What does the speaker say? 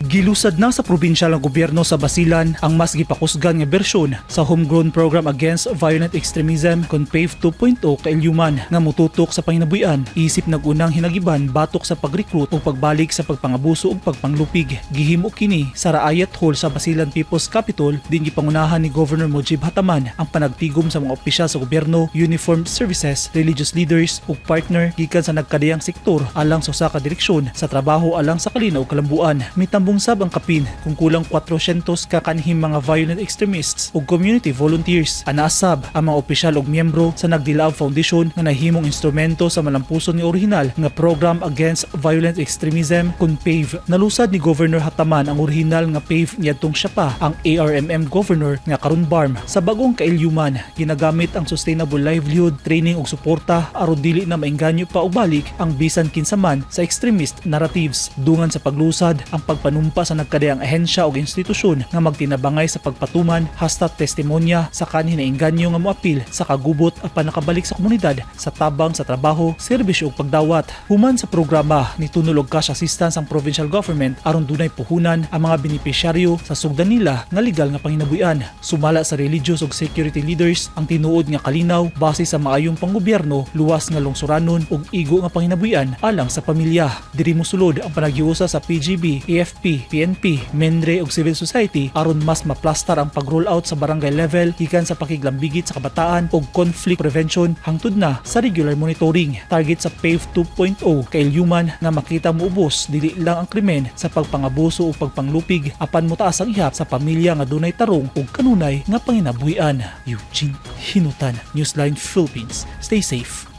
Gilusad na sa probinsyal ng gobyerno sa Basilan ang mas gipakusgan nga bersyon sa homegrown program against violent extremism kon PAVE 2.0 Kaellum nga mututok sa panginabuhian isip nagunang hinagiban batok sa pag-recruit o pagbalik sa pagpangabuso ug pagpanglupig. Gihimo kini sa Raayat Hall sa Basilan People's Capital din gipangunahan ni Governor Mujib Hataman ang panagtigom sa mga opisyal sa gobyerno, uniformed services, religious leaders ug partner gikan sa nagkadayang sektor alang sa usa ka direksyon sa trabaho alang sa kalinaw ug kalambuan. Mitambong sab ang kapin kung kulang 400 ka kanhing mga violent extremists ug community volunteers. Anasab ang mga opisyal ug miyembro sa Nagdilaab Foundation nga nahimong instrumento sa malampuson ni orihinal nga program against violent extremism kon PAVE. Nalusad ni Governor Hataman ang orihinal nga PAVE niadtong siya pa ang ARMM governor nga karon BARM. Sa bagong Kaelluman ginagamit ang sustainable livelihood training ug suporta aron dili na maengganyo pa og balik ang bisan kinsa man sa extremist narratives. Dungan sa paglusad ang pagpanumpa sa nagkadayang ahensya o institusyon nga magtinabangay sa pagpatuman hasta testimonya sa kanhi na engganyo nga moapil sa kagubot at panakabalik sa komunidad sa tabang sa trabaho, serbisyo ug pagdawat. Human sa programa ni tunulog cash assistance ang provincial government aron dunay puhunan ang mga benepisyaryo sa sugdan nila nga legal nga panginabuhian. Sumala sa religious ug security leaders ang tinuod nga kalinaw base sa maayong panggobyerno, luwas nga lungsuranon ug igo nga panginabuhian alang sa pamilya. Diri mosulod ang panaghiusa sa PGB, AFP, PNP, MENRE ug civil society aron mas maplastar ang pag-roll out sa barangay level gikan sa pakiglambigit sa kabataan ug conflict prevention hangtod na sa regular monitoring. Target sa PAVE 2.0 Kaelluman nga makita moubos dili lang ang krimen sa pagpangabuso ug pagpanglupig apan motaas ang ihap sa pamilya nga dunay tarong ug kanunay nga panginabuhian. Eugene Hinutan, Newsline Philippines. Stay safe.